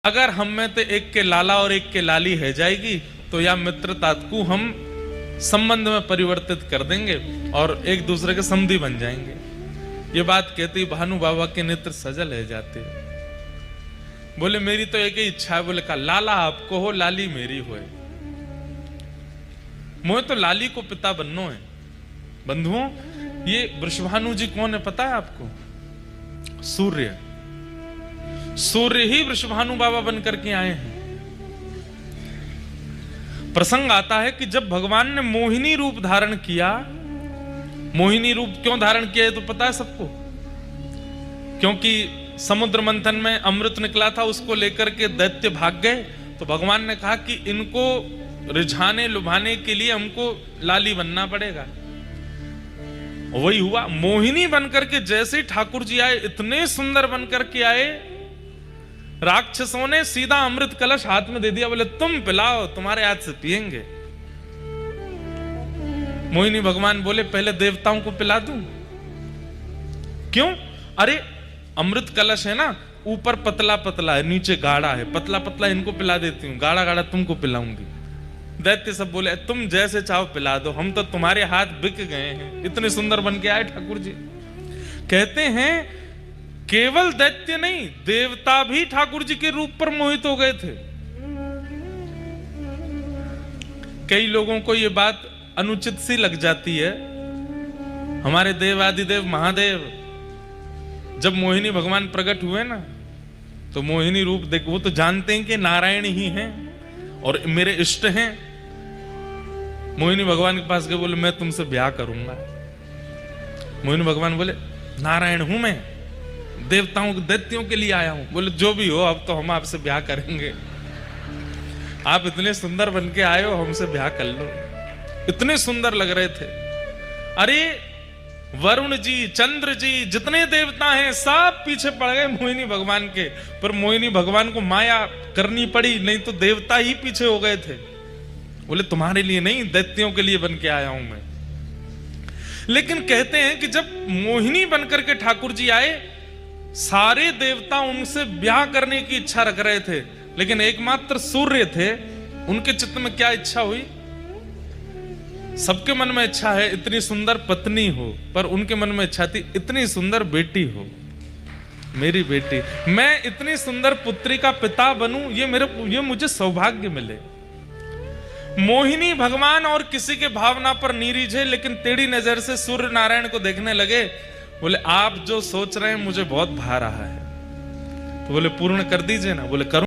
अगर हम में ते एक के लाला और एक के लाली है जाएगी तो या मित्रता को हम संबंध में परिवर्तित कर देंगे और एक दूसरे के समधी बन जाएंगे। ये बात कहती भानु बाबा के नेत्र सजल है जाते। बोले मेरी तो एक ही इच्छा है। बोले कहा लाला आपको हो लाली मेरी होए। मोहे तो लाली को पिता बननो है। बंधुओं ये वृषभानु जी कौन है पता है आपको? सूर्य। सूर्य ही वृषभानु बाबा बन करके आए हैं। प्रसंग आता है कि जब भगवान ने मोहिनी रूप धारण किया, मोहिनी रूप क्यों धारण किया है तो पता है सबको? क्योंकि समुद्र मंथन में अमृत निकला था, उसको लेकर के दैत्य भाग गए, तो भगवान ने कहा कि इनको रिझाने लुभाने के लिए हमको लाली बनना पड़ेगा। वही हुआ, मोहिनी बनकर के जैसे ठाकुर जी आए, इतने सुंदर बनकर के आए, राक्षसों ने सीधा अमृत कलश हाथ में दे दिया। बोले तुम पिलाओ, तुम्हारे हाथ से पिएंगे। मोहिनी भगवान बोले पहले देवताओं को पिला दूं। क्यों? अरे अमृत कलश है ना, ऊपर पतला पतला है, नीचे गाढ़ा है, पतला पतला इनको पिला देती हूं, गाढ़ा गाढ़ा तुमको पिलाऊंगी। दैत्य सब बोले तुम जैसे चाहो पिला दो, हम तो तुम्हारे हाथ बिक गए हैं। इतने सुंदर बन के आए ठाकुर जी। कहते हैं केवल दैत्य नहीं, देवता भी ठाकुर जी के रूप पर मोहित हो गए थे। कई लोगों को यह बात अनुचित सी लग जाती है। हमारे देवादिदेव महादेव जब मोहिनी भगवान प्रकट हुए ना, तो मोहिनी रूप देख, वो तो जानते हैं कि नारायण ही हैं और मेरे इष्ट हैं। मोहिनी भगवान के पास गए, बोले मैं तुमसे ब्याह करूंगा। मोहिनी भगवान बोले नारायण हूं मैं, देवताओं दैत्यों के लिए आया हूं। बोले जो भी हो, अब तो हम आपसे ब्याह करेंगे। आप इतने सुंदर बन के आए हो, हमसे ब्याह कर लो। इतने सुंदर लग रहे थे। अरे वरुण जी, चंद्र जी, जितने देवता हैं सब पीछे पड़ गए मोहिनी भगवान के। पर मोहिनी भगवान को माया करनी पड़ी, नहीं तो देवता ही पीछे हो गए थे। बोले तुम्हारे लिए नहीं, दैत्यों के लिए बन के आया हूं मैं। लेकिन कहते हैं कि जब मोहिनी बनकर के ठाकुर जी आए, सारे देवता उनसे ब्याह करने की इच्छा रख रहे थे, लेकिन एकमात्र सूर्य थे, उनके चित्त में क्या इच्छा हुई? सबके मन में इच्छा है इतनी सुंदर पत्नी हो, पर उनके मन में इच्छा थी इतनी सुंदर बेटी हो, मेरी बेटी, मैं इतनी सुंदर पुत्री का पिता बनूं, ये मुझे सौभाग्य मिले। मोहिनी भगवान और किसी के भावना पर नहीं रीझे, लेकिन टेढ़ी नजर से सूर्य नारायण को देखने लगे। बोले आप जो सोच रहे हैं मुझे बहुत भा रहा है। तो बोले पूर्ण कर दीजिए ना। बोले करूं।